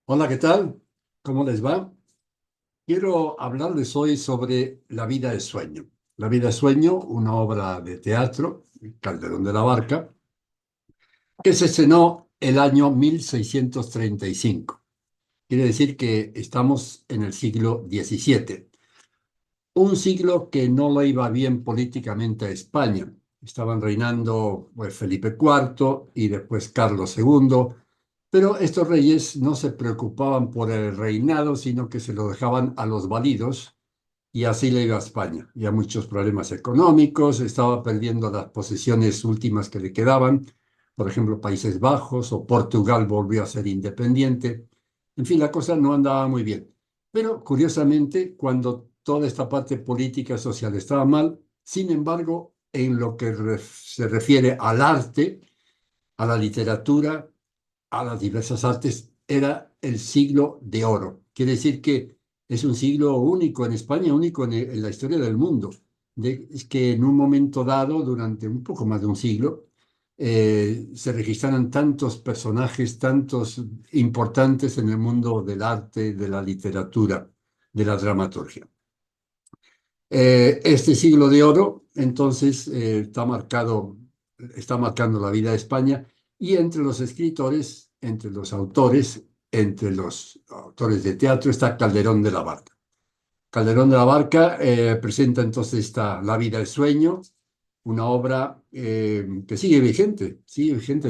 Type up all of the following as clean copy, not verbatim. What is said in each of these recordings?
Hola, ¿qué tal? ¿Cómo les va? Quiero hablarles hoy sobre La vida de sueño. La vida de sueño, una obra de teatro, Calderón de la Barca, que se estrenó el año 1635. Quiere decir que estamos en el siglo XVII, un siglo que no le iba bien políticamente a España. Estaban reinando pues, Felipe IV y después Carlos II, pero estos reyes no se preocupaban por el reinado, sino que se lo dejaban a los validos y así le iba a España. Había muchos problemas económicos, estaba perdiendo las posesiones últimas que le quedaban, por ejemplo, Países Bajos o Portugal volvió a ser independiente. En fin, la cosa no andaba muy bien. Pero curiosamente, cuando toda esta parte política social estaba mal, sin embargo, en lo que se refiere al arte, a la literatura, a las diversas artes, era el siglo de oro. Quiere decir que es un siglo único en España, único en la historia del mundo. Es que en un momento dado, durante un poco más de un siglo, se registraron tantos personajes, tantos importantes en el mundo del arte, de la literatura, de la dramaturgia. Este siglo de oro, entonces, está marcando la vida de España y entre los escritores, entre los autores, entre los autores de teatro está Calderón de la Barca. Calderón de la Barca presenta entonces La vida del sueño, una obra que sigue vigente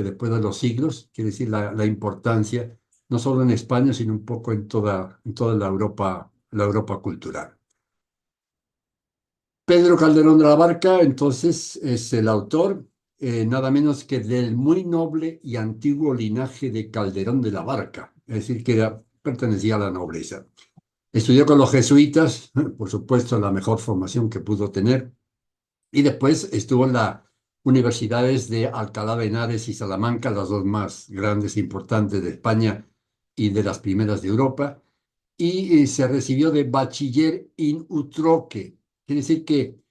después de los siglos, quiere decir la importancia, no solo en España, sino un poco en toda la Europa cultural. Pedro Calderón de la Barca, entonces, es el autor, nada menos que del muy noble y antiguo linaje de Calderón de la Barca, es decir, que pertenecía a la nobleza. Estudió con los jesuitas, por supuesto, la mejor formación que pudo tener, y después estuvo en las universidades de Alcalá de Henares y Salamanca, las dos más grandes e importantes de España y de las primeras de Europa, y se recibió de bachiller in utroque, quiere decir que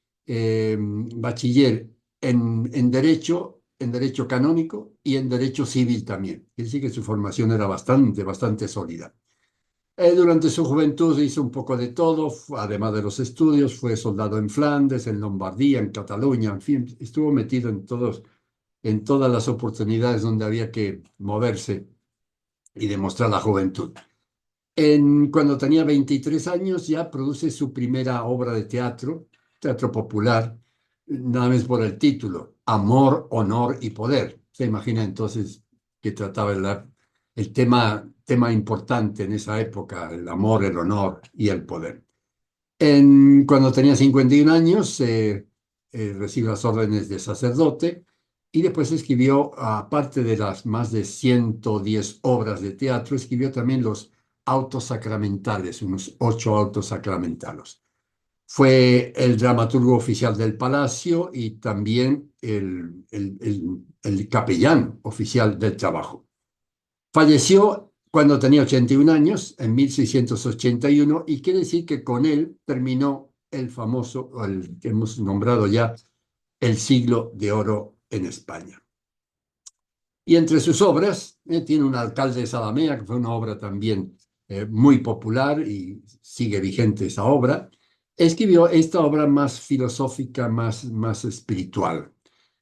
bachiller en derecho canónico y en derecho civil también. Quiere decir que su formación era bastante sólida. Durante su juventud hizo un poco de todo, además de los estudios, fue soldado en Flandes, en Lombardía, en Cataluña, en fin, estuvo metido en todas las oportunidades donde había que moverse y demostrar la juventud. Cuando tenía 23 años ya produce su primera obra de teatro, teatro popular, nada más por el título, Amor, Honor y Poder. Se imagina entonces que trataba el tema importante en esa época, el amor, el honor y el poder. Cuando tenía 51 años, recibe las órdenes de sacerdote y después escribió, aparte de las más de 110 obras de teatro, escribió también los autos sacramentales, unos 8 autos sacramentales. Fue el dramaturgo oficial del Palacio y también el capellán oficial del trabajo. Falleció cuando tenía 81 años, en 1681, y quiere decir que con él terminó el famoso, el que hemos nombrado ya, el siglo de oro en España. Y entre sus obras, tiene Un alcalde de Zalamea, que fue una obra también muy popular y sigue vigente esa obra. Escribió esta obra más filosófica, más espiritual,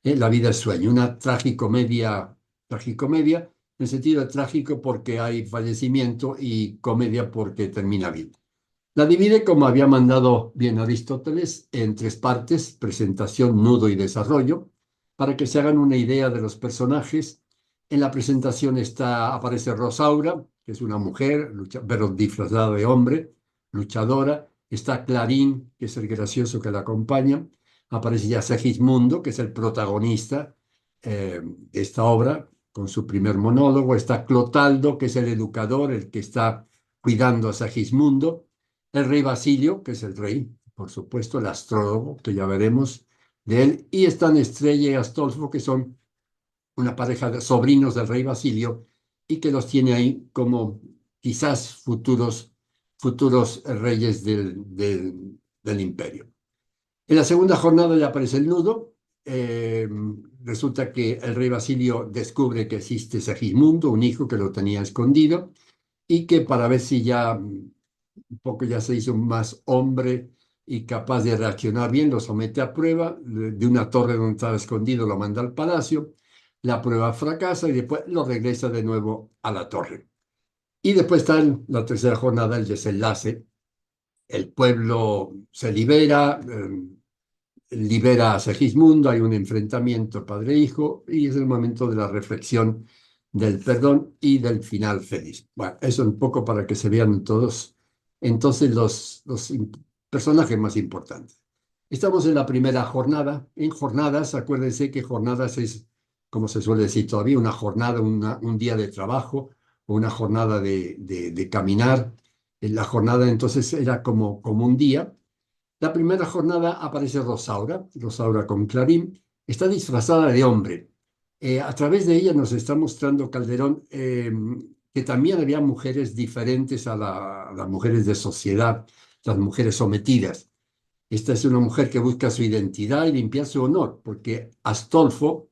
La vida es sueño, una tragicomedia, en el sentido de trágico porque hay fallecimiento y comedia porque termina bien. La divide, como había mandado bien Aristóteles, en tres partes: presentación, nudo y desarrollo, para que se hagan una idea de los personajes. En la presentación aparece Rosaura, que es una mujer, pero disfrazada de hombre, luchadora. Está Clarín, que es el gracioso que la acompaña. Aparece ya Segismundo, que es el protagonista de esta obra, con su primer monólogo. Está Clotaldo, que es el educador, el que está cuidando a Segismundo. El rey Basilio, que es el rey, por supuesto, el astrólogo, que ya veremos de él. Y están Estrella y Astolfo, que son una pareja de sobrinos del rey Basilio y que los tiene ahí como quizás futuros reyes del imperio. En la segunda jornada ya aparece el nudo. Eh, Resulta que el rey Basilio descubre que existe Segismundo, un hijo que lo tenía escondido, y que para ver si ya un poco ya se hizo más hombre y capaz de reaccionar bien, lo somete a prueba de una torre donde estaba escondido, lo manda al palacio, la prueba fracasa y después lo regresa de nuevo a la torre. Y después está en la tercera jornada el desenlace. El pueblo se libera, libera a Segismundo, hay un enfrentamiento padre-hijo y es el momento de la reflexión del perdón y del final feliz. Bueno, eso un poco para que se vean todos entonces personajes más importantes. Estamos en la primera jornada. En jornadas, acuérdense que jornadas es, como se suele decir todavía, una jornada, un día de trabajo o una jornada de caminar. En la jornada entonces era como un día. La primera jornada aparece Rosaura, Rosaura con Clarín, está disfrazada de hombre. A través de ella nos está mostrando Calderón que también había mujeres diferentes a las mujeres de sociedad, las mujeres sometidas. Esta es una mujer que busca su identidad y limpiar su honor, porque Astolfo,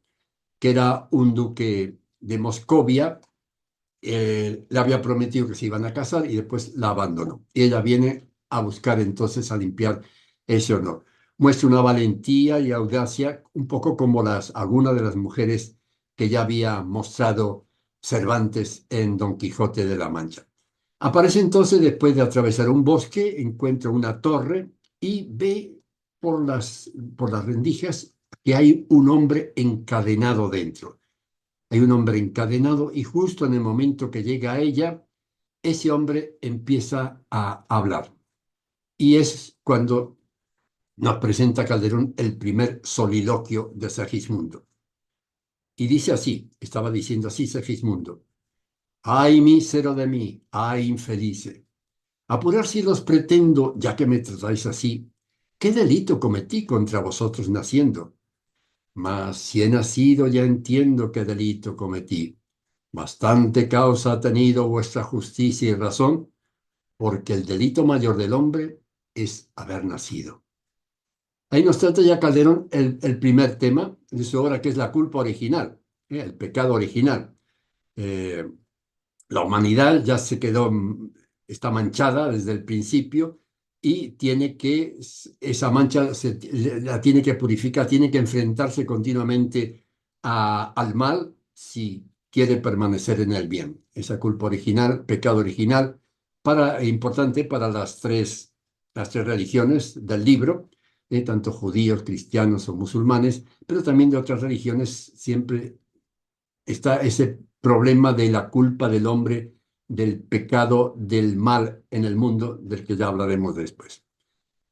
que era un duque de Moscovia, le había prometido que se iban a casar y después la abandonó. Y ella viene a buscar entonces a limpiar ese honor. Muestra una valentía y audacia, un poco como algunas de las mujeres que ya había mostrado Cervantes en Don Quijote de la Mancha. Aparece entonces después de atravesar un bosque, encuentra una torre y ve por las rendijas que hay un hombre encadenado dentro. Hay un hombre encadenado y justo en el momento que llega a ella, ese hombre empieza a hablar. Y es cuando nos presenta Calderón el primer soliloquio de Segismundo. Y dice así, estaba diciendo así Segismundo: ay mísero de mí, ay infelice, apurar si los pretendo, ya que me tratáis así, ¿qué delito cometí contra vosotros naciendo? Mas si he nacido ya entiendo qué delito cometí. Bastante causa ha tenido vuestra justicia y razón, porque el delito mayor del hombre es haber nacido. Ahí nos trata ya Calderón el primer tema de su obra, que es la culpa original, el pecado original. Eh, la humanidad ya se quedó, está manchada desde el principio y tiene que, esa mancha la tiene que purificar, tiene que enfrentarse continuamente al mal si quiere permanecer en el bien. Esa culpa original, pecado original, importante para las tres religiones del libro, tanto judíos, cristianos o musulmanes, pero también de otras religiones siempre está ese problema de la culpa del hombre, del pecado, del mal en el mundo, del que ya hablaremos después.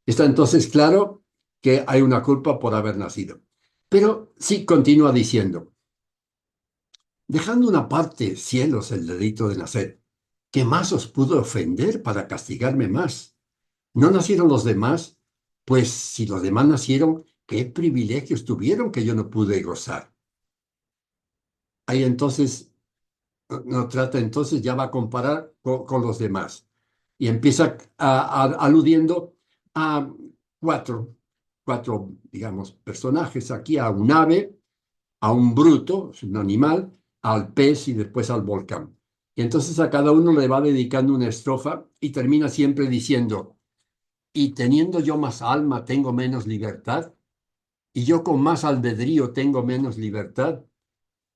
Está entonces claro que hay una culpa por haber nacido. Pero sí continúa diciendo, dejando una parte, cielos, el delito de nacer, ¿qué más os pudo ofender para castigarme más? ¿No nacieron los demás? Pues si los demás nacieron, ¿qué privilegios tuvieron que yo no pude gozar? Ahí entonces no trata entonces, ya va a comparar con los demás. Y empieza aludiendo a cuatro, digamos, personajes aquí, a un ave, a un bruto, es un animal, al pez y después al volcán. Y entonces a cada uno le va dedicando una estrofa y termina siempre diciendo, y teniendo yo más alma tengo menos libertad, y yo con más albedrío tengo menos libertad,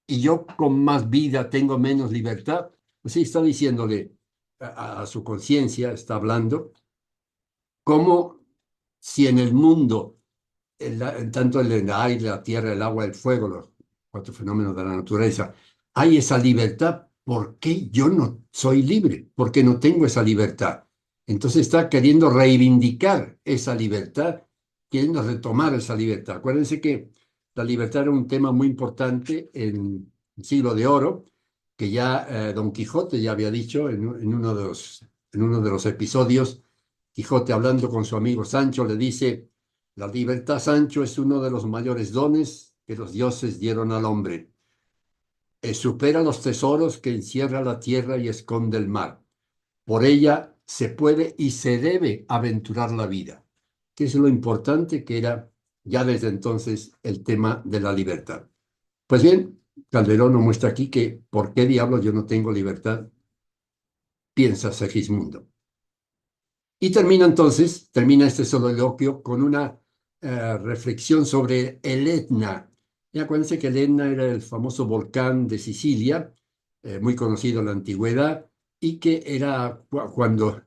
y yo con más vida tengo menos libertad. Pues sí, está diciéndole a su conciencia, está hablando, como si en el mundo, tanto en el aire, la tierra, el agua, el fuego, los cuatro fenómenos de la naturaleza, hay esa libertad, ¿por qué yo no soy libre? ¿Por qué no tengo esa libertad? Entonces está queriendo reivindicar esa libertad, queriendo retomar esa libertad. Acuérdense que la libertad era un tema muy importante en el Siglo de Oro, que ya Don Quijote ya había dicho en uno de los episodios. Quijote, hablando con su amigo Sancho, le dice: la libertad, Sancho, es uno de los mayores dones que los dioses dieron al hombre. Supera los tesoros que encierra la tierra y esconde el mar. Por ella se puede y se debe aventurar la vida, que es lo importante que era ya desde entonces el tema de la libertad. Pues bien, Calderón nos muestra aquí que ¿por qué diablos yo no tengo libertad? piensa Segismundo. Y termina este soliloquio con una reflexión sobre el Etna. Y acuérdense que el Etna era el famoso volcán de Sicilia, muy conocido en la antigüedad, y que era cuando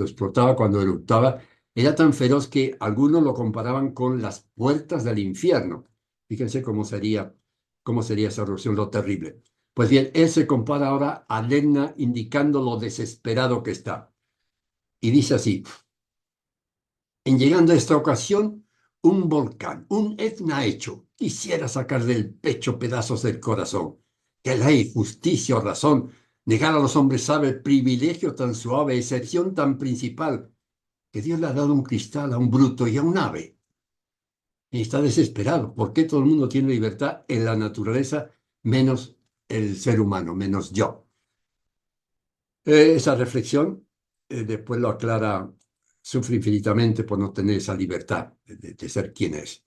explotaba, cuando eruptaba, era tan feroz que algunos lo comparaban con las puertas del infierno. Fíjense cómo sería esa erupción, lo terrible. Pues bien, él se compara ahora al Etna, indicando lo desesperado que está. Y dice así: en llegando a esta ocasión, un volcán, un Etna hecho, quisiera sacar del pecho pedazos del corazón. Que ley, justicia o razón, negar a los hombres sabe privilegio tan suave, excepción tan principal, que Dios le ha dado un cristal a un bruto y a un ave. Y está desesperado. ¿Por qué todo el mundo tiene libertad en la naturaleza, menos el ser humano, menos yo? Esa reflexión después lo aclara, sufre infinitamente por no tener esa libertad de ser quien es.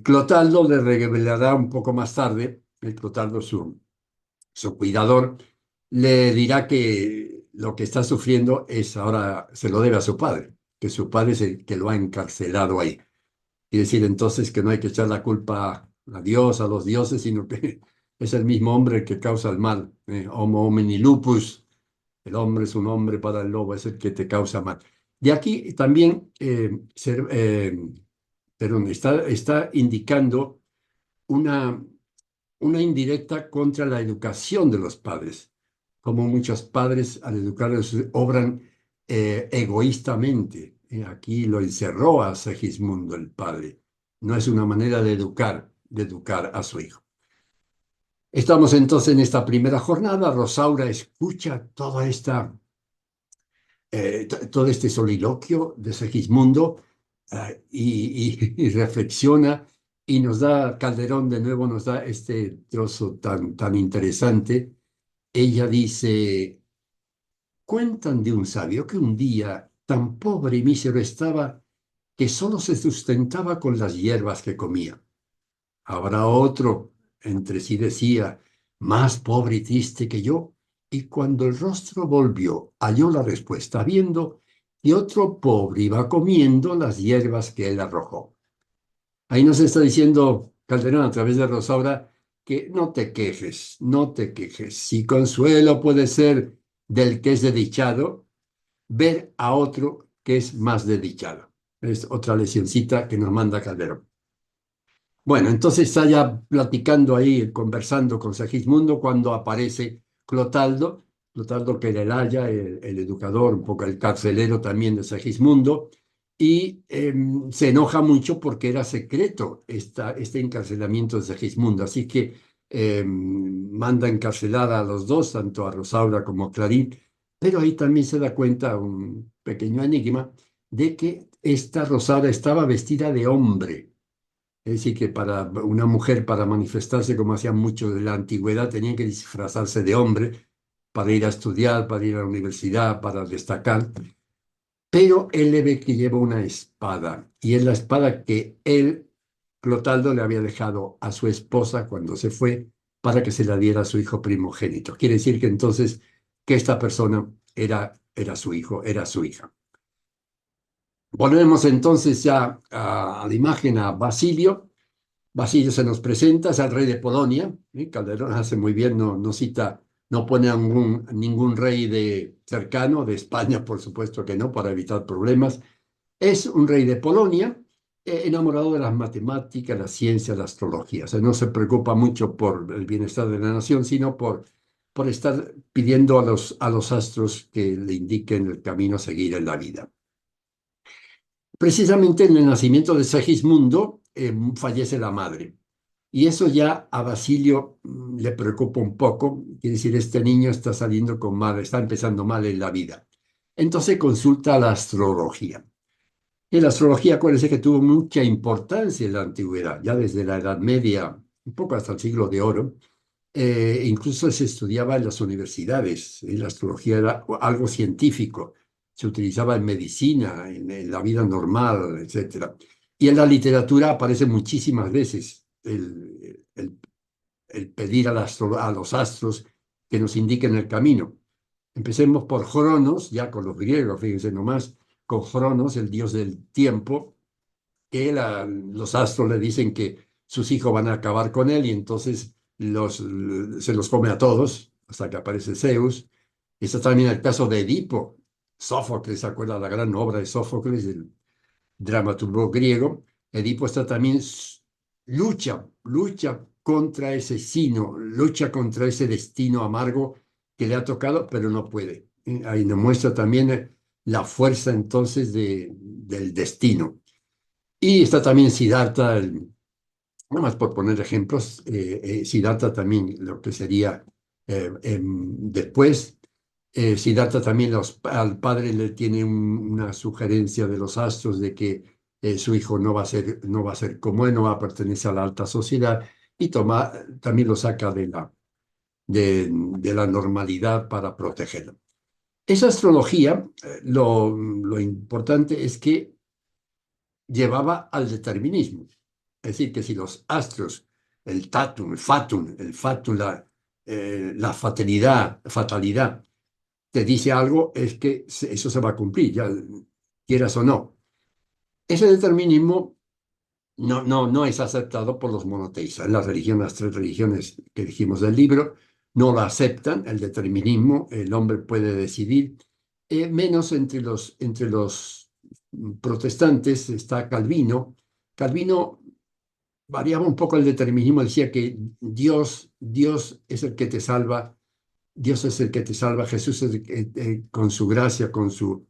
Clotaldo le revelará un poco más tarde, el Clotaldo, su cuidador, le dirá que lo que está sufriendo es ahora, se lo debe a su padre, que su padre es el que lo ha encarcelado ahí. Y decir entonces que no hay que echar la culpa a Dios, a los dioses, sino que es el mismo hombre el que causa el mal. Homo homini lupus, el hombre es un hombre para el lobo, es el que te causa mal. De aquí también, perdón, está indicando una, una indirecta contra la educación de los padres, como muchos padres al educarlos obran egoístamente. Aquí lo encerró a Segismundo el padre. No es una manera de educar a su hijo. Estamos entonces en esta primera jornada. Rosaura escucha todo este soliloquio de Segismundo y reflexiona y nos da, Calderón de nuevo nos da este trozo tan interesante. Ella dice: cuentan de un sabio que un día tan pobre y mísero estaba que solo se sustentaba con las hierbas que comía. Habrá otro, entre sí decía, más pobre y triste que yo, y cuando el rostro volvió, halló la respuesta, viendo que otro pobre iba comiendo las hierbas que él arrojó. Ahí nos está diciendo Calderón a través de Rosaura que no te quejes, no te quejes. Si consuelo puede ser del que es desdichado, ver a otro que es más desdichado. Es otra leccioncita que nos manda Calderón. Bueno, entonces está ya platicando ahí, conversando con Segismundo cuando aparece Clotaldo, Clotaldo que era el aya, el educador, un poco el carcelero también de Segismundo, y se enoja mucho porque era secreto este encarcelamiento de Segismundo, así que manda encarcelar a los dos, tanto a Rosaura como a Clarín, pero ahí también se da cuenta, un pequeño enigma, de que esta Rosaura estaba vestida de hombre. Es decir, que para una mujer, para manifestarse como hacían muchos de la antigüedad, tenía que disfrazarse de hombre para ir a estudiar, para ir a la universidad, para destacar. Pero él le ve que lleva una espada, y es la espada que él, Clotaldo, le había dejado a su esposa cuando se fue para que se la diera a su hijo primogénito. Quiere decir que entonces que esta persona era su hijo, era su hija. Volvemos entonces ya a la imagen a Basilio. Basilio se nos presenta, es el rey de Polonia. Calderón hace muy bien, no cita, no pone a ningún rey cercano, de España, por supuesto que no, para evitar problemas. Es un rey de Polonia, enamorado de las matemáticas, la ciencia, la astrología. O sea, no se preocupa mucho por el bienestar de la nación, sino por estar pidiendo a los astros que le indiquen el camino a seguir en la vida. Precisamente en el nacimiento de Segismundo fallece la madre. Y eso ya a Basilio le preocupa un poco. Quiere decir, este niño está saliendo con mal, está empezando mal en la vida. Entonces consulta la astrología. Y la astrología, acuérdense que tuvo mucha importancia en la antigüedad, ya desde la Edad Media, un poco hasta el siglo de Oro. Incluso se estudiaba en las universidades. Y la astrología era algo científico. Se utilizaba en medicina, en la vida normal, etcétera. Y en la literatura aparece muchísimas veces el pedir a los astros que nos indiquen el camino. Empecemos por Cronos, ya con los griegos, fíjense nomás, con Cronos, el dios del tiempo, que los astros le dicen que sus hijos van a acabar con él y entonces se los come a todos hasta que aparece Zeus. Está también el caso de Edipo. Sófocles, ¿se acuerda la gran obra de Sófocles, el dramaturgo griego? Edipo está también, lucha contra ese sino, lucha contra ese destino amargo que le ha tocado, pero no puede. Ahí nos muestra también la fuerza entonces del destino. Y está también Siddhartha, nada más por poner ejemplos, Siddhartha también lo que sería después. Siddhartha también al padre le tiene una sugerencia de los astros de que su hijo no va a ser como él, no va a pertenecer a la alta sociedad y también lo saca de la normalidad para protegerlo. Esa astrología, lo importante es que llevaba al determinismo. Es decir, que si los astros, el fatum, la fatalidad, te dice algo, es que eso se va a cumplir, ya quieras o no. Ese determinismo no es aceptado por los monoteístas. Las tres religiones que dijimos del libro, no lo aceptan, el determinismo, el hombre puede decidir, menos entre los protestantes está Calvino. Calvino variaba un poco el determinismo, decía que Dios es el que te salva, Dios es el que te salva, Jesús es el que, con su gracia, con su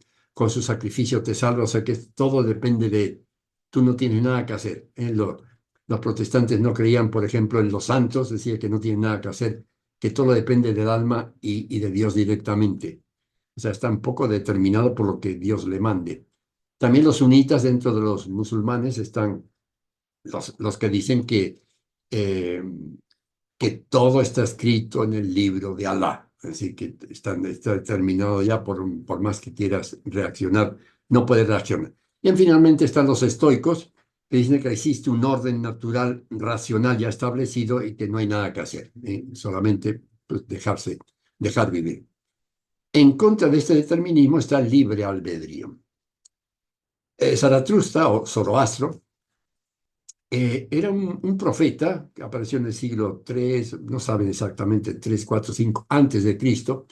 sacrificio te salva, o sea que todo depende de él. Tú no tienes nada que hacer. Los protestantes no creían, por ejemplo, en los santos, decía que no tienen nada que hacer, que todo depende del alma y de Dios directamente. O sea, está un poco determinado por lo que Dios le mande. También los sunitas dentro de los musulmanes están los que dicen eh, que todo está escrito en el libro de Alá. Es decir, que está determinado ya por más que quieras reaccionar, no puedes reaccionar. Y finalmente están los estoicos, que dicen que existe un orden natural, racional ya establecido y que no hay nada que hacer, solamente pues, dejar vivir. En contra de este determinismo está el libre albedrío. Zaratustra o Zoroastro era un profeta que apareció en el siglo III, no saben exactamente, 3, 4, 5 antes de Cristo,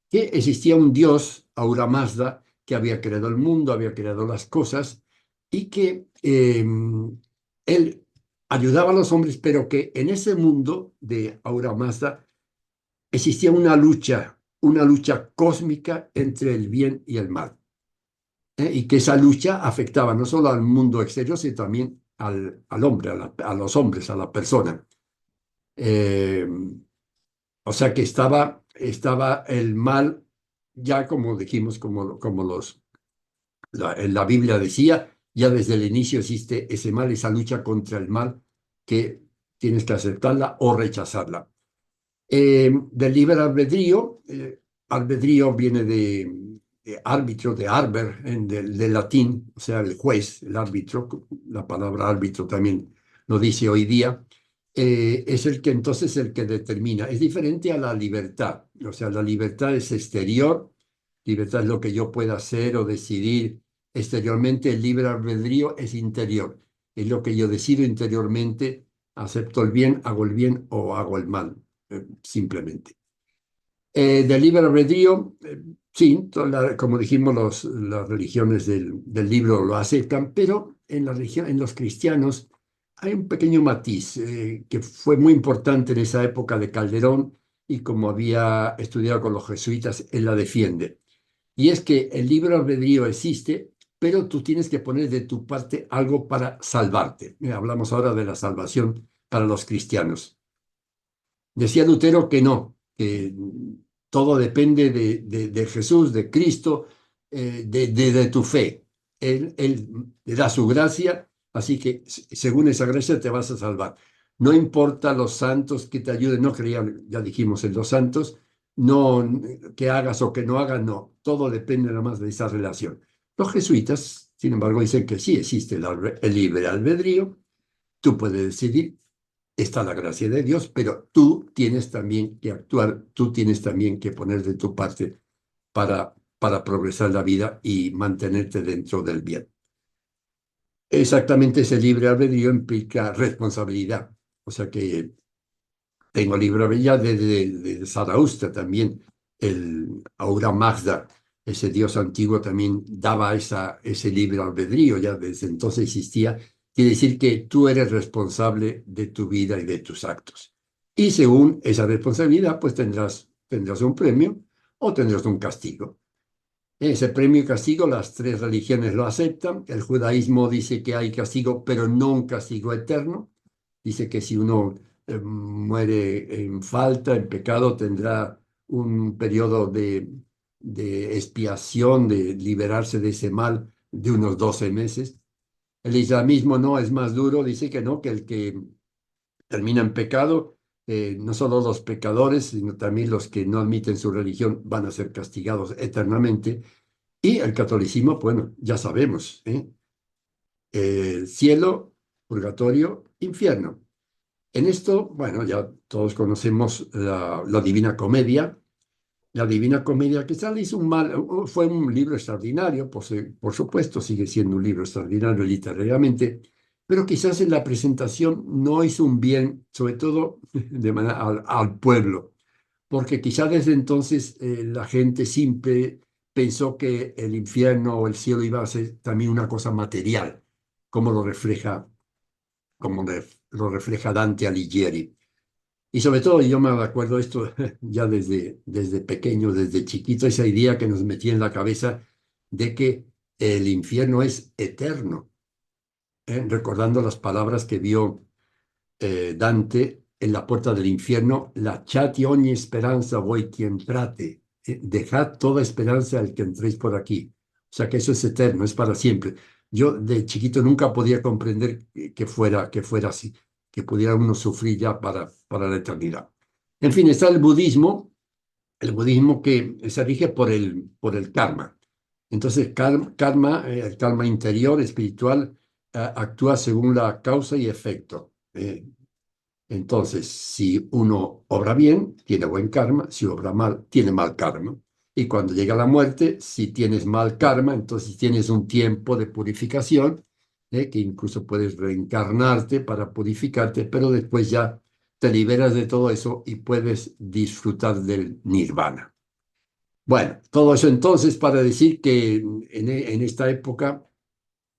que existía un dios, Ahura Mazda, que había creado el mundo, había creado las cosas, y que él ayudaba a los hombres, pero que en ese mundo de Ahura Mazda existía una lucha cósmica entre el bien y el mal. Y que esa lucha afectaba no solo al mundo exterior, sino también al hombre, a los hombres, a la persona. Eh, o sea que estaba el mal, ya como dijimos, como la Biblia decía, ya desde el inicio existe ese mal, esa lucha contra el mal, que tienes que aceptarla o rechazarla. Del libre albedrío, albedrío viene de árbitro, de arber, del latín, o sea, el juez, el árbitro, la palabra árbitro también lo dice hoy día, es el que entonces el que determina. Es diferente a la libertad, o sea, la libertad es exterior, libertad es lo que yo pueda hacer o decidir exteriormente, el libre albedrío es interior, es lo que yo decido interiormente, acepto el bien o hago el mal, simplemente. Del libre albedrío, sí, como dijimos, las religiones del libro lo aceptan, pero en los cristianos hay un pequeño matiz que fue muy importante en esa época de Calderón y como había estudiado con los jesuitas, él la defiende. Y es que el libre albedrío existe, pero tú tienes que poner de tu parte algo para salvarte. Hablamos ahora de la salvación para los cristianos. Decía Lutero que no, que todo depende de Jesús, de Cristo, de tu fe. Él te da su gracia, así que según esa gracia te vas a salvar. No importa los santos que te ayuden, no creían, ya dijimos en los santos, no que hagas o que no hagas, no, todo depende nada más de esa relación. Los jesuitas, sin embargo, dicen que sí existe el libre albedrío, tú puedes decidir, está la gracia de Dios, pero tú tienes también que actuar, tú tienes también que poner de tu parte para progresar la vida y mantenerte dentro del bien. Exactamente, ese libre albedrío implica responsabilidad. O sea que tengo libre albedrío de Zaratustra también, el Aura Mazda, ese dios antiguo también daba ese libre albedrío, ya desde entonces existía. Quiere decir que tú eres responsable de tu vida y de tus actos. Y según esa responsabilidad, pues tendrás un premio o tendrás un castigo. Ese premio y castigo, las tres religiones lo aceptan. El judaísmo dice que hay castigo, pero no un castigo eterno. Dice que si uno muere en falta, en pecado, tendrá un periodo de expiación, de liberarse de ese mal de unos 12 meses. El islamismo no es más duro, dice que no, que el que termina en pecado, no solo los pecadores, sino también los que no admiten su religión van a ser castigados eternamente. Y el catolicismo, bueno, ya sabemos, ¿eh? Cielo, purgatorio, infierno. En esto, bueno, ya todos conocemos la Divina Comedia. La Divina Comedia, que tal hizo fue un libro extraordinario, por supuesto, sigue siendo un libro extraordinario literariamente, pero quizás en la presentación no hizo un bien, sobre todo al pueblo, porque quizás desde entonces la gente simple pensó que el infierno o el cielo iba a ser también una cosa material, como lo refleja Dante Alighieri. Y sobre todo, yo me acuerdo esto ya desde pequeño, desde chiquito, esa idea que nos metía en la cabeza de que el infierno es eterno, recordando las palabras que vio Dante en la puerta del infierno, lasciate ogni speranza voi che entrate, dejad toda esperanza al que entréis por aquí. O sea que eso es eterno, es para siempre. Yo de chiquito nunca podía comprender que fuera así, que pudiera uno sufrir ya para la eternidad. En fin, está el budismo que se rige por el karma. Entonces, el karma interior, espiritual, actúa según la causa y efecto. Entonces, si uno obra bien, tiene buen karma; si obra mal, tiene mal karma. Y cuando llega la muerte, si tienes mal karma, entonces tienes un tiempo de purificación, que incluso puedes reencarnarte para purificarte, pero después ya te liberas de todo eso y puedes disfrutar del nirvana. Bueno, todo eso entonces para decir que en esta época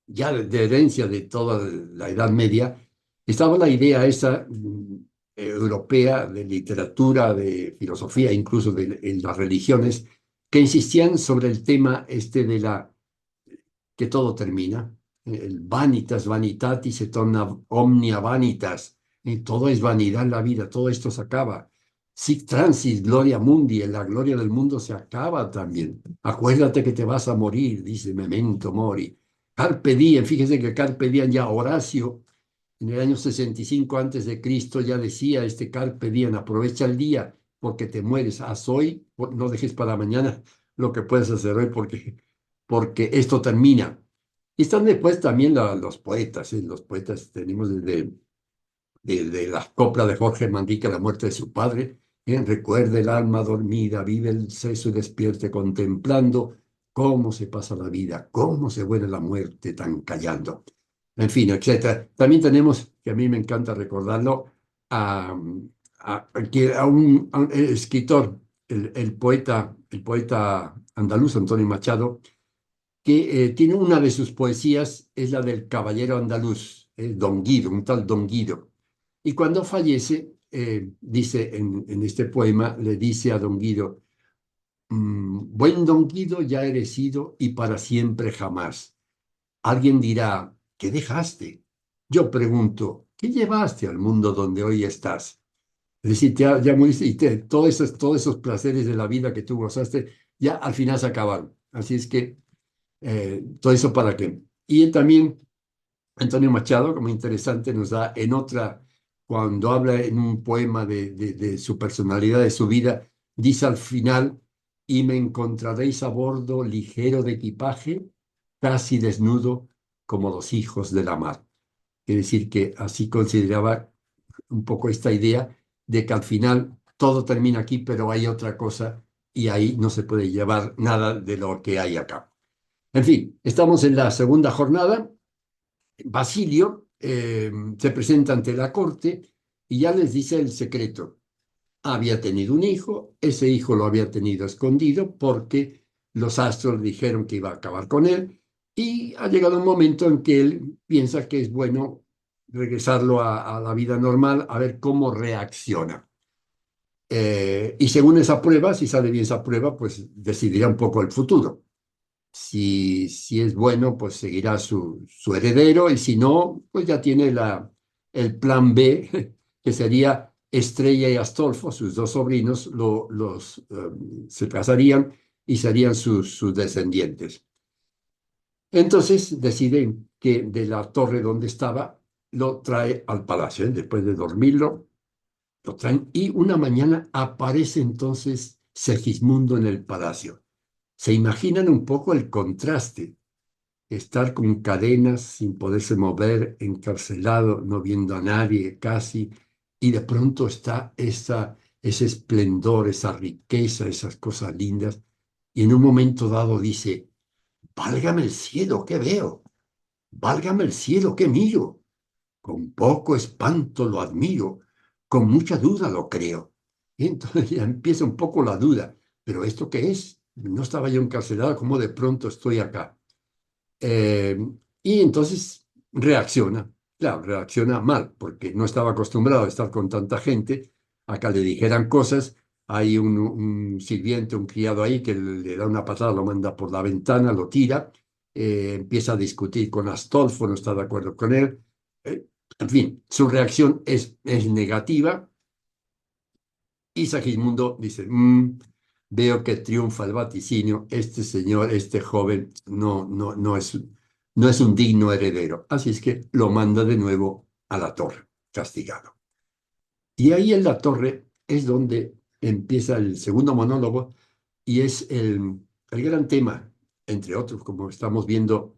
ya de herencia de toda la Edad Media, estaba la idea esa europea de literatura, de filosofía, incluso en las religiones, que insistían sobre el tema este que todo termina. El vanitas vanitatis et omnia vanitas. Todo es vanidad en la vida, todo esto se acaba. Sic transit gloria mundi, la gloria del mundo se acaba también. Acuérdate que te vas a morir, dice Memento Mori. Carpe diem, fíjese que Carpe diem ya Horacio, en el año 65 antes de Cristo, ya decía este Carpe diem: aprovecha el día porque te mueres. Haz hoy, no dejes para mañana lo que puedes hacer hoy porque esto termina. Y están después también los poetas, ¿eh? Los poetas tenemos de la copla de Jorge Manrique, La muerte de su padre, recuerde el alma dormida, vive el seso y despierte contemplando cómo se pasa la vida, cómo se vuelve la muerte tan callando. En fin, etcétera. También tenemos, que a mí me encanta recordarlo, a, a un escritor, el poeta andaluz Antonio Machado, que tiene una de sus poesías, es la del caballero andaluz, Don Guido, un tal Don Guido. Y cuando fallece, dice en este poema, le dice a Don Guido: Buen Don Guido, ya eres ido y para siempre jamás. Alguien dirá: ¿qué dejaste? Yo pregunto: ¿qué llevaste al mundo donde hoy estás? Es decir, ya moriste y todos esos placeres de la vida que tú gozaste, ya al final se acabaron. Así es que todo eso para qué. Y él también, Antonio Machado, como interesante, nos da cuando habla en un poema de su personalidad, de su vida, dice al final: y me encontraréis a bordo ligero de equipaje, casi desnudo como los hijos de la mar. Quiere decir que así consideraba un poco esta idea de que al final todo termina aquí, pero hay otra cosa y ahí no se puede llevar nada de lo que hay acá. En fin, estamos en la segunda jornada. Basilio se presenta ante la corte y ya les dice el secreto. Había tenido un hijo, ese hijo lo había tenido escondido porque los astros dijeron que iba a acabar con él y ha llegado un momento en que él piensa que es bueno regresarlo a la vida normal a ver cómo reacciona. Y según esa prueba, si sale bien esa prueba, pues decidirá un poco el futuro. Si es bueno, pues seguirá su heredero y si no, pues ya tiene el plan B, que sería Estrella y Astolfo, sus dos sobrinos, se casarían y serían sus descendientes. Entonces deciden que de la torre donde estaba lo trae al palacio, ¿eh? Después de dormirlo, lo traen y una mañana aparece entonces Segismundo en el palacio. ¿Se imaginan un poco el contraste? Estar con cadenas sin poderse mover, encarcelado, no viendo a nadie casi, y de pronto está ese esplendor, esa riqueza, esas cosas lindas, y en un momento dado dice, válgame el cielo, ¿qué veo? Válgame el cielo, ¿qué miro? Con poco espanto lo admiro, con mucha duda lo creo. Y entonces ya empieza un poco la duda, ¿pero esto qué es? No estaba yo encarcelado, ¿cómo de pronto estoy acá? Eh, y entonces reacciona, claro, reacciona mal, porque no estaba acostumbrado a estar con tanta gente, acá le dijeran cosas, hay un sirviente, un criado ahí que le da una patada, lo manda por la ventana, lo tira, empieza a discutir con Astolfo, no está de acuerdo con él, eh, en fin, su reacción es negativa y Sagismundo dice, veo que triunfa el vaticinio, este señor, este joven, no es un digno heredero. Así es que lo manda de nuevo a la torre, castigado. Y ahí en la torre es donde empieza el segundo monólogo y es el gran tema, entre otros, como estamos viendo,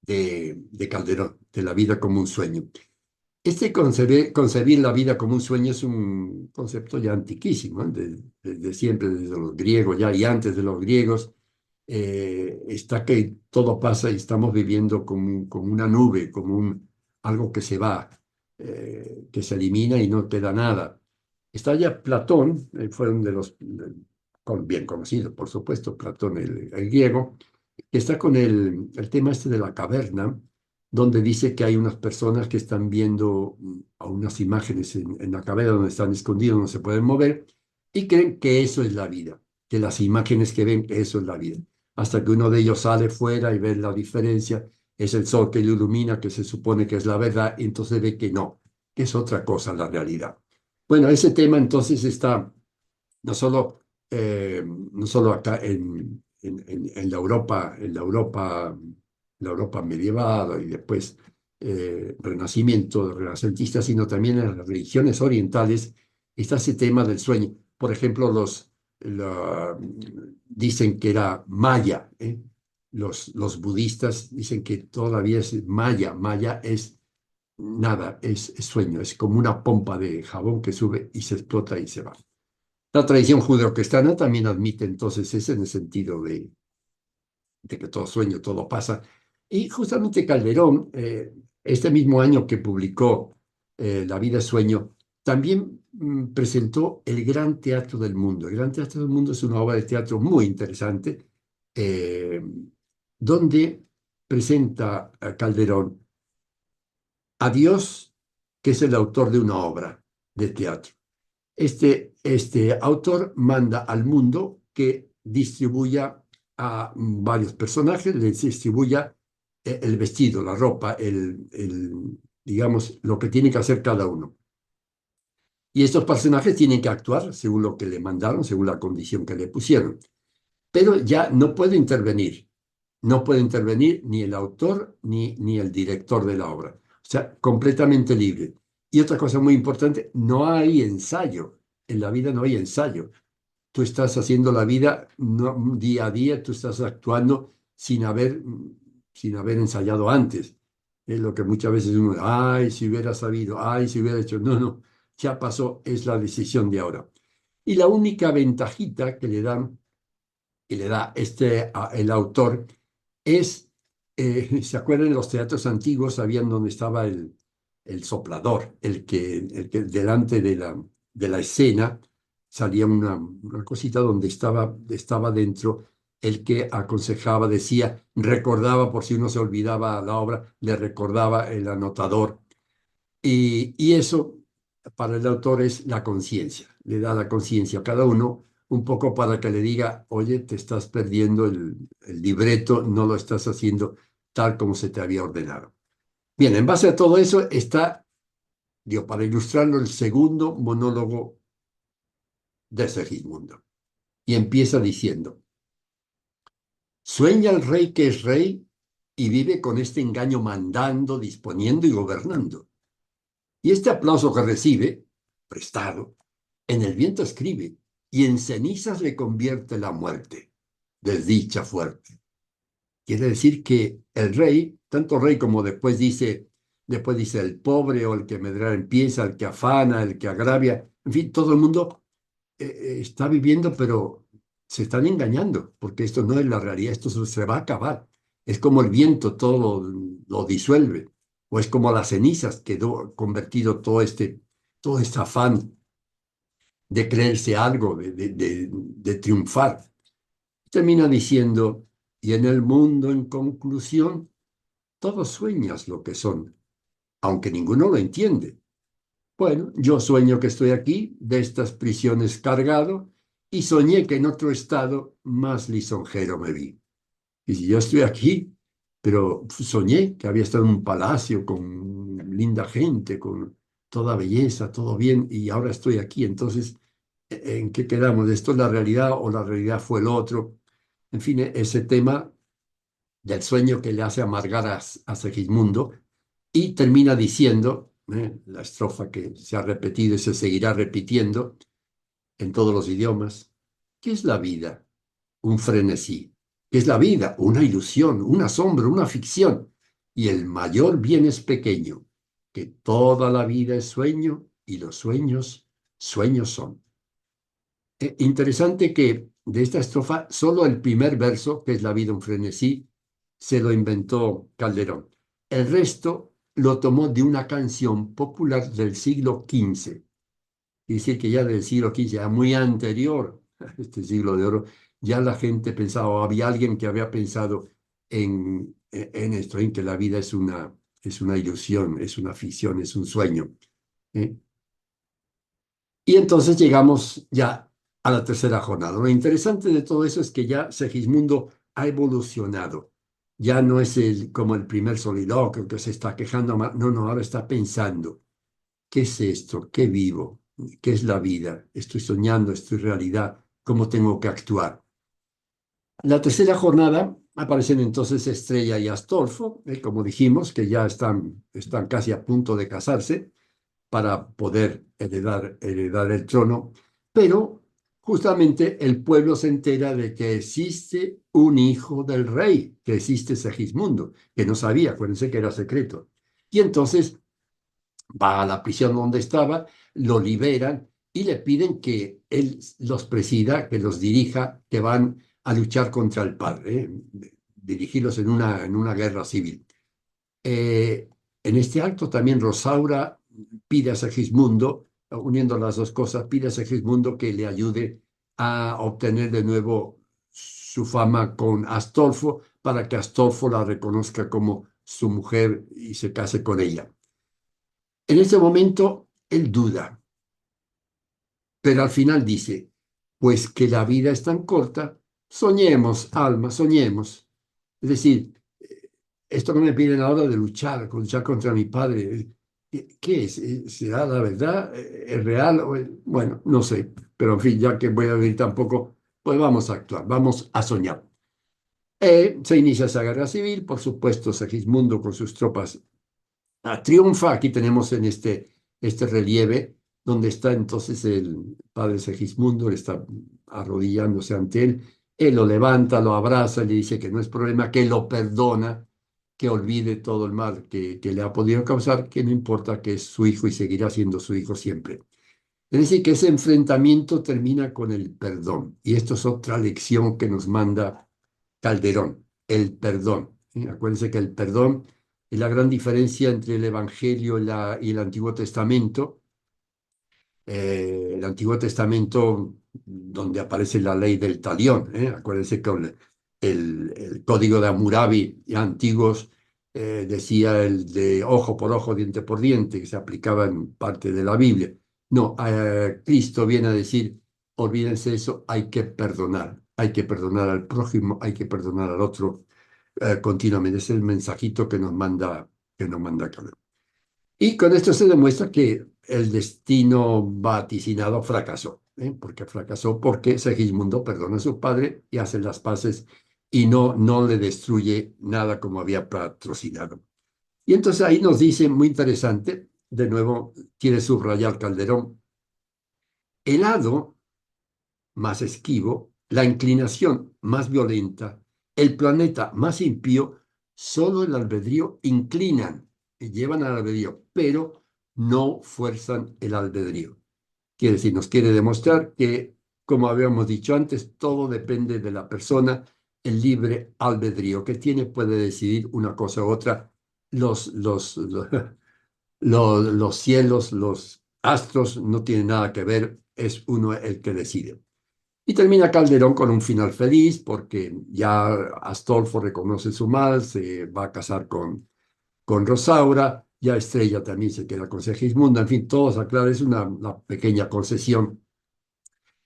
de Calderón, de la vida como un sueño. Concebir la vida como un sueño es un concepto ya antiquísimo, ¿eh? Desde siempre, desde los griegos ya y antes de los griegos, está que todo pasa y estamos viviendo como una nube, algo que se va, que se elimina y no queda nada. Está ya Platón, fue uno de los bien conocidos, por supuesto, Platón el griego, que está con el tema este de la caverna donde dice que hay unas personas que están viendo a unas imágenes en la cabeza donde están escondidos, no se pueden mover, y creen que eso es la vida, que las imágenes que ven, que eso es la vida. Hasta que uno de ellos sale fuera y ve la diferencia, es el sol que lo ilumina, que se supone que es la verdad, y entonces ve que no, que es otra cosa la realidad. Bueno, ese tema entonces está no solo, no solo acá en la Europa medieval y después Renacimiento, renacentista, sino también en las religiones orientales, está ese tema del sueño. Por ejemplo, dicen que era maya, ¿eh? Los budistas dicen que todavía es maya. Maya es nada, es sueño, es como una pompa de jabón que sube y se explota y se va. La tradición judeocristiana también admite entonces ese en el sentido de que todo sueño, todo pasa. Y justamente Calderón, este mismo año que publicó La vida es sueño, también presentó El Gran Teatro del Mundo. El Gran Teatro del Mundo es una obra de teatro muy interesante, eh, donde presenta a Calderón a Dios, que es el autor de una obra de teatro. Este autor manda al mundo que distribuya a varios personajes, les distribuya el vestido, la ropa, digamos, lo que tiene que hacer cada uno. Y estos personajes tienen que actuar según lo que le mandaron, según la condición que le pusieron. Pero ya no puede intervenir. No puede intervenir ni el autor ni el director de la obra. O sea, completamente libre. Y otra cosa muy importante, no hay ensayo. En la vida no hay ensayo. Tú estás haciendo la vida día a día, tú estás actuando sin haber ensayado antes. Es lo que muchas veces uno, ay, si hubiera sabido, ay, si hubiera hecho. No, no, ya pasó, es la decisión de ahora. Y la única ventajita que le da el autor es, ¿se acuerdan en los teatros antiguos? Sabían dónde estaba el soplador, el que delante de la escena salía una cosita donde estaba dentro el que aconsejaba, decía, recordaba por si uno se olvidaba la obra, le recordaba el anotador. Y eso para el autor es la conciencia, le da la conciencia a cada uno un poco para que le diga, oye, te estás perdiendo el libreto, no lo estás haciendo tal como se te había ordenado. Bien, en base a todo eso está, digo, para ilustrarlo, el segundo monólogo de Segismundo. Y empieza diciendo, sueña el rey que es rey y vive con este engaño mandando, disponiendo y gobernando. Y este aplauso que recibe, prestado, en el viento escribe, y en cenizas le convierte la muerte, desdicha fuerte. Quiere decir que el rey, tanto rey como después dice el pobre o el que medra empieza, el que afana, el que agravia, en fin, todo el mundo está viviendo, pero se están engañando, porque esto no es la realidad, esto se va a acabar. Es como el viento, todo lo disuelve, o es como las cenizas, quedó convertido todo este afán de creerse algo, de triunfar. Termina diciendo, y en el mundo, en conclusión, todos sueñas lo que son, aunque ninguno lo entiende. Bueno, yo sueño que estoy aquí, de estas prisiones cargado, y soñé que en otro estado más lisonjero me vi. Y si yo estoy aquí, pero soñé que había estado en un palacio con linda gente, con toda belleza, todo bien, y ahora estoy aquí. Entonces, ¿en qué quedamos? ¿Esto es la realidad o la realidad fue el otro? En fin, ese tema del sueño que le hace amargar a Segismundo y termina diciendo, la estrofa que se ha repetido y se seguirá repitiendo en todos los idiomas, ¿qué es la vida? Un frenesí. ¿Qué es la vida? Una ilusión, un asombro, una ficción. Y el mayor bien es pequeño, que toda la vida es sueño y los sueños, sueños son. Interesante que de esta estrofa, solo el primer verso, que es la vida un frenesí, se lo inventó Calderón. El resto lo tomó de una canción popular del siglo XV. Es decir, que ya del siglo XV, ya muy anterior a este siglo de oro, ya la gente pensaba, o había alguien que había pensado en esto, en que la vida es una ilusión, es una ficción, es un sueño. ¿Eh? Y entonces llegamos ya a la tercera jornada. Lo interesante de todo eso es que ya Segismundo ha evolucionado. Ya no es como el primer soliloquio que se está quejando. No, no, ahora está pensando, ¿qué es esto? ¿Qué vivo? ¿Qué es la vida? ¿Estoy soñando? ¿Estoy realidad? ¿Cómo tengo que actuar? En la tercera jornada aparecen entonces Estrella y Astolfo, como dijimos, que ya están casi a punto de casarse para poder heredar el trono, pero justamente el pueblo se entera de que existe un hijo del rey, que existe Segismundo, que no sabía, acuérdense que era secreto. Y entonces va a la prisión donde estaba, lo liberan y le piden que él los presida, que los dirija, que van a luchar contra el padre, dirigirlos en una guerra civil. Eh, en este acto también Rosaura pide a Segismundo, uniendo las dos cosas, pide a Segismundo que le ayude a obtener de nuevo su fama con Astolfo para que Astolfo la reconozca como su mujer y se case con ella. En ese momento él duda, pero al final dice, pues que la vida es tan corta, soñemos, alma, soñemos. Es decir, esto que me piden ahora de luchar contra mi padre, ¿qué es? ¿Será la verdad? ¿Es real? Bueno, no sé, pero en fin, ya que voy a vivir tampoco, pues vamos a actuar, vamos a soñar. Se inicia esa guerra civil, por supuesto, Segismundo con sus tropas triunfa. Aquí tenemos en este relieve donde está entonces el padre Segismundo, le está arrodillándose ante él, él lo levanta, lo abraza, le dice que no es problema, que lo perdona, que olvide todo el mal que le ha podido causar, que no importa que es su hijo y seguirá siendo su hijo siempre. Es decir, que ese enfrentamiento termina con el perdón. Y esto es otra lección que nos manda Calderón, el perdón. ¿Sí? Acuérdense que el perdón es la gran diferencia entre el Evangelio y el Antiguo Testamento. El Antiguo Testamento, donde aparece la ley del talión. Acuérdense que el código de Hammurabi antiguos decía el de ojo por ojo, diente por diente, que se aplicaba en parte de la Biblia. No, Cristo viene a decir, olvídense eso, hay que perdonar al prójimo, hay que perdonar al otro continuamente. Es el mensajito que nos manda Calderón. Y con esto se demuestra que el destino vaticinado fracasó, porque fracasó porque Segismundo perdona a su padre y hace las paces y no le destruye nada como había patrocinado. Y entonces ahí nos dice, muy interesante, de nuevo quiere subrayar Calderón, el hado más esquivo, la inclinación más violenta, el planeta más impío, solo el albedrío inclinan y llevan al albedrío, pero no fuerzan el albedrío. Quiere decir, nos quiere demostrar que, como habíamos dicho antes, todo depende de la persona, el libre albedrío que tiene, puede decidir una cosa u otra. Los, los, los, los cielos, los astros no tienen nada que ver, es uno el que decide. Y termina Calderón con un final feliz porque ya Astolfo reconoce su mal, se va a casar con Rosaura, ya Estrella también se queda con Segismundo, en fin, todo se aclara, es una pequeña concesión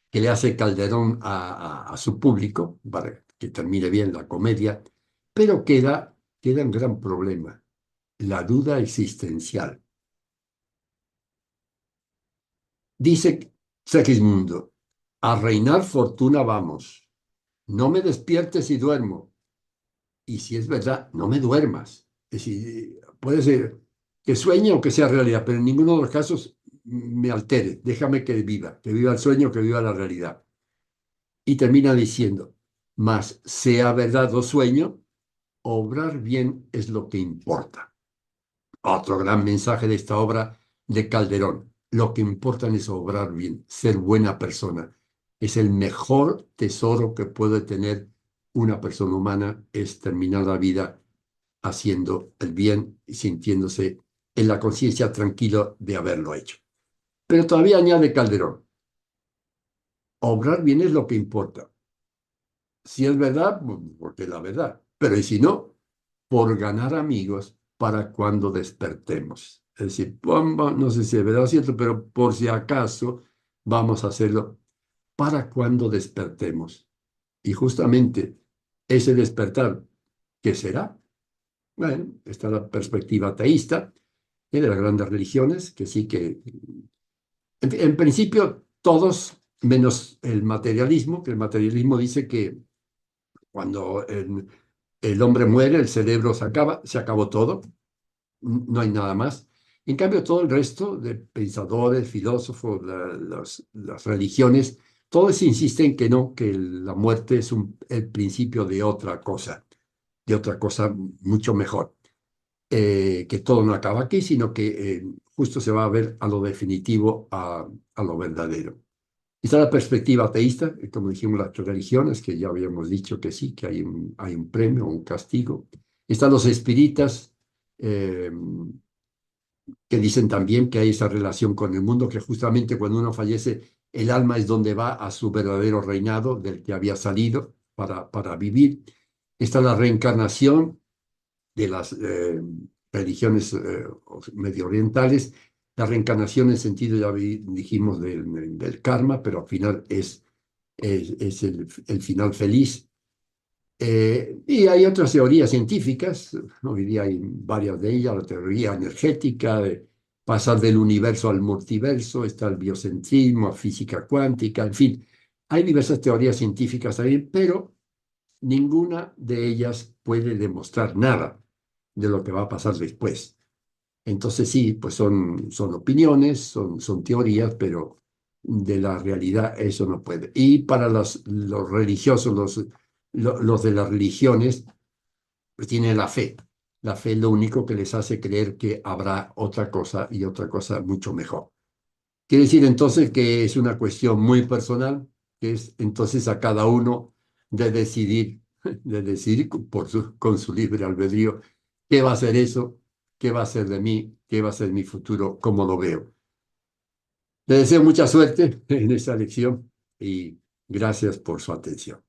que le hace Calderón a su público para que termine bien la comedia, pero queda un gran problema, la duda existencial. Dice Segismundo, a reinar fortuna vamos, no me despiertes si duermo. Y si es verdad, no me duermas. Es decir, puede ser que sueñe o que sea realidad, pero en ninguno de los casos me altere. Déjame que viva el sueño, que viva la realidad. Y termina diciendo, mas sea verdad o sueño, obrar bien es lo que importa. Otro gran mensaje de esta obra de Calderón. Lo que importa es obrar bien, ser buena persona. Es el mejor tesoro que puede tener una persona humana, es terminar la vida haciendo el bien y sintiéndose en la conciencia tranquilo de haberlo hecho. Pero todavía añade Calderón, obrar bien es lo que importa. Si es verdad, porque es la verdad. Pero y si no, por ganar amigos para cuando despertemos. Es decir, no sé si es verdad o cierto, pero por si acaso vamos a hacerlo para cuando despertemos. Y justamente ese despertar, ¿qué será? Bueno, está la perspectiva ateísta y de las grandes religiones, que sí que, en principio, todos, menos el materialismo, que el materialismo dice que cuando el hombre muere, el cerebro se acaba, se acabó todo, no hay nada más. En cambio, todo el resto de pensadores, filósofos, las religiones, todos insisten que no, que la muerte es el principio de otra cosa mucho mejor. Que todo no acaba aquí, sino que justo se va a ver a lo definitivo, a lo verdadero. Está la perspectiva ateísta, como dijimos, las religiones, que ya habíamos dicho que sí, que hay un premio, un castigo. Están los espíritas, eh, que dicen también que hay esa relación con el mundo, que justamente cuando uno fallece, el alma es donde va a su verdadero reinado, del que había salido para vivir. Está la reencarnación de las religiones medio orientales, la reencarnación en sentido, ya dijimos, del karma, pero al final es el final feliz. Y hay otras teorías científicas, ¿no? Hoy día hay varias de ellas, la teoría energética, de pasar del universo al multiverso, está el biocentrismo, física cuántica, en fin, hay diversas teorías científicas también, pero ninguna de ellas puede demostrar nada de lo que va a pasar después. Entonces sí, pues son opiniones, son teorías, pero de la realidad eso no puede. Y para los religiosos, los de las religiones, pues tienen la fe. La fe es lo único que les hace creer que habrá otra cosa y otra cosa mucho mejor. Quiere decir entonces que es una cuestión muy personal, que es entonces a cada uno de decidir, de decidir con su libre albedrío qué va a ser eso, qué va a ser de mí, qué va a ser mi futuro, cómo lo veo. Le deseo mucha suerte en esta lección y gracias por su atención.